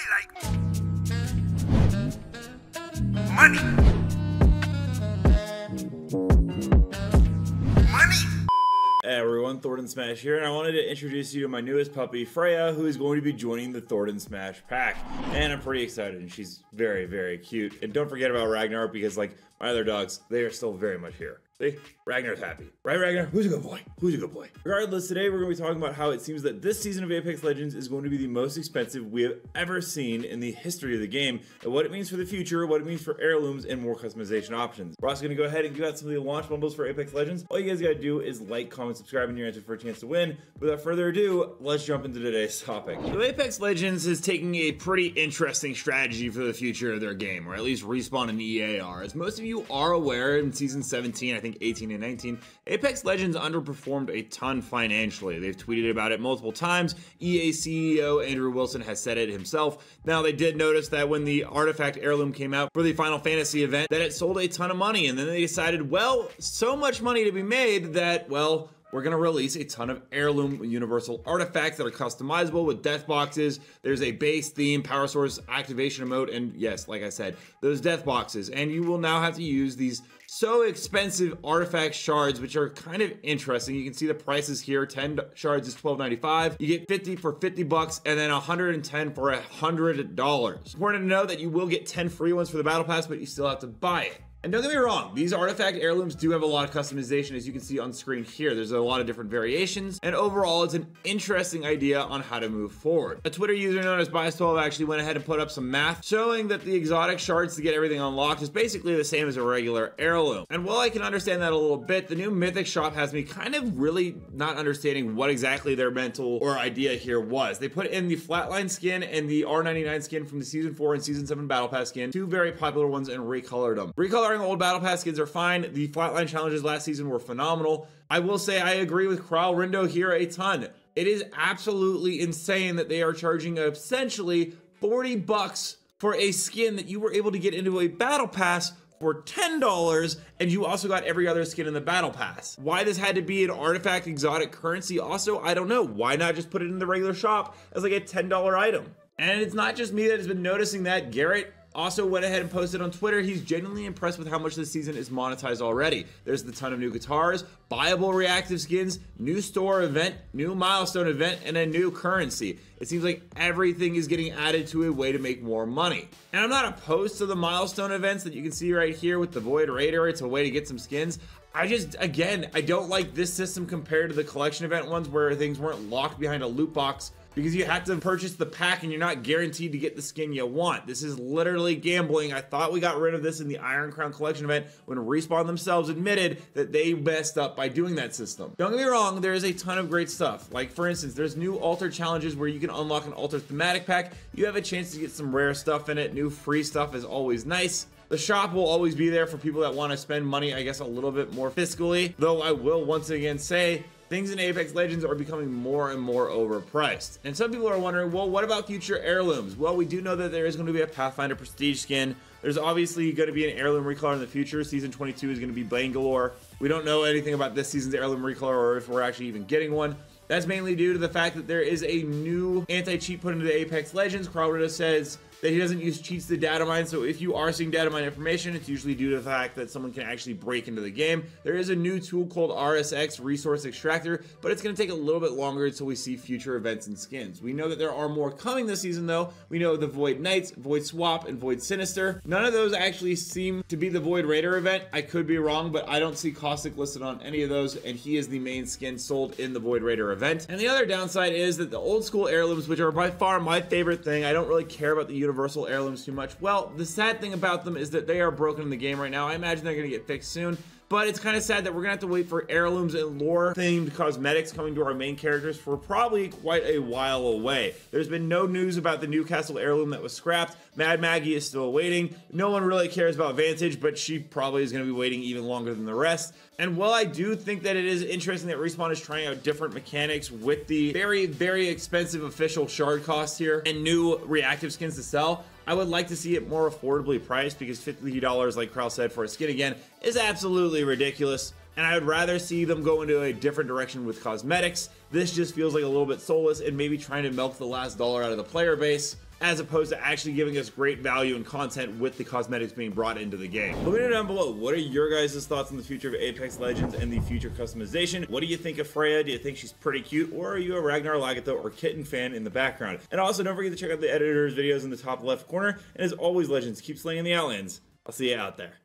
like money. Hey everyone, Thordan Smash here, and I wanted to introduce you to my newest puppy, Freya, who is going to be joining the Thordan Smash pack. And I'm pretty excited, and she's very, very cute. And don't forget about Ragnar, because like my other dogs, they are still very much here. See? Ragnar's happy. Right, Ragnar? Who's a good boy? Who's a good boy? Regardless, today we're going to be talking about how it seems that this season of Apex Legends is going to be the most expensive we have ever seen in the history of the game, and what it means for the future, what it means for heirlooms, and more customization options. We're also going to go ahead and give out some of the launch bundles for Apex Legends. All you guys got to do is like, comment, subscribe, and you're entered for a chance to win. Without further ado, let's jump into today's topic. So Apex Legends is taking a pretty interesting strategy for the future of their game, or at least Respawn and EA are. As most of you are aware, in Season 17, I think 18 and 19, Apex Legends underperformed a ton financially. They've tweeted about it multiple times. EA CEO Andrew Wilson has said it himself. Now, they did notice that when the Artifact Heirloom came out for the Final Fantasy event, that it sold a ton of money, and then they decided, well, so much money to be made that, well, we're going to release a ton of heirloom universal artifacts that are customizable with death boxes. There's a base theme, power source, activation emote, and yes, like I said, those death boxes. And you will now have to use these so expensive artifact shards, which are kind of interesting. You can see the prices here. 10 shards is $12.95. You get 50 for 50 bucks, and then 110 for $100. Important to know that you will get 10 free ones for the battle pass, but you still have to buy it. And don't get me wrong, these artifact heirlooms do have a lot of customization, as you can see on screen here. There's a lot of different variations, and overall, it's an interesting idea on how to move forward. A Twitter user known as Bias12 actually went ahead and put up some math showing that the exotic shards to get everything unlocked is basically the same as a regular heirloom. And while I can understand that a little bit, the new Mythic shop has me kind of really not understanding what exactly their mental or idea here was. They put in the Flatline skin and the R99 skin from the Season 4 and Season 7 Battle Pass skin, two very popular ones, and recolored them. Recoloring old Battle Pass skins are fine. The Flatline challenges last season were phenomenal. I will say I agree with Kralrindo here a ton. It is absolutely insane that they are charging essentially 40 bucks for a skin that you were able to get into a Battle Pass for $10, and you also got every other skin in the Battle Pass. Why this had to be an artifact exotic currency also, I don't know. Why not just put it in the regular shop as like a $10 item? And it's not just me that has been noticing that. Garrett also went ahead and posted on Twitter. He's genuinely impressed with how much this season is monetized already. There's the ton of new guitars, buyable reactive skins, new store event, new milestone event, and a new currency. It seems like everything is getting added to a way to make more money. And I'm not opposed to the milestone events that you can see right here with the Void Raider. It's a way to get some skins. I don't like this system compared to the collection event ones where things weren't locked behind a loot box, because you have to purchase the pack and you're not guaranteed to get the skin you want. This is literally gambling. I thought we got rid of this in the Iron Crown collection event when Respawn themselves admitted that they messed up by doing that system. Don't get me wrong, there is a ton of great stuff. Like for instance, there's new altar challenges where you can unlock an altar thematic pack. You have a chance to get some rare stuff in it. New free stuff is always nice. The shop will always be there for people that want to spend money, I guess, a little bit more fiscally. Though I will once again say, things in Apex Legends are becoming more and more overpriced. And some people are wondering, well, what about future heirlooms? Well, we do know that there is going to be a Pathfinder Prestige skin. There's obviously going to be an heirloom recolor in the future. Season 22 is going to be Bangalore. We don't know anything about this season's heirloom recolor or if we're actually even getting one. That's mainly due to the fact that there is a new anti-cheat put into the Apex Legends. Kralrindo says that he doesn't use cheats to data mine, so if you are seeing data mine information, it's usually due to the fact that someone can actually break into the game. There is a new tool called RSX, Resource Extractor, but it's going to take a little bit longer until we see future events and skins. We know that there are more coming this season though. We know the Void Knights, Void Swap, and Void Sinister. None of those actually seem to be the Void Raider event. I could be wrong, but I don't see Caustic listed on any of those, and he is the main skin sold in the Void Raider event. And the other downside is that the old school heirlooms, which are by far my favorite thing, I don't really care about the universal heirlooms too much. Well, the sad thing about them is that they are broken in the game right now. I imagine they're going to get fixed soon. But it's kind of sad that we're gonna have to wait for heirlooms and lore themed cosmetics coming to our main characters for probably quite a while away. There's been no news about the Newcastle heirloom that was scrapped. Mad Maggie is still waiting. No one really cares about Vantage, but she probably is gonna be waiting even longer than the rest. And while I do think that it is interesting that Respawn is trying out different mechanics with the very, very expensive official shard cost here and new reactive skins to sell, I would like to see it more affordably priced, because $50, like Kral said, for a skin again is absolutely ridiculous. And I would rather see them go into a different direction with cosmetics. This just feels like a little bit soulless and maybe trying to milk the last dollar out of the player base. as opposed to actually giving us great value and content with the cosmetics being brought into the game. Let me know down below, what are your guys' thoughts on the future of Apex Legends and the future customization? What do you think of Freya? Do you think she's pretty cute, or are you a Ragnar Lagatha or Kitten fan in the background? And also, don't forget to check out the editor's videos in the top left corner, and as always, Legends, keep slaying the Outlands. I'll see you out there.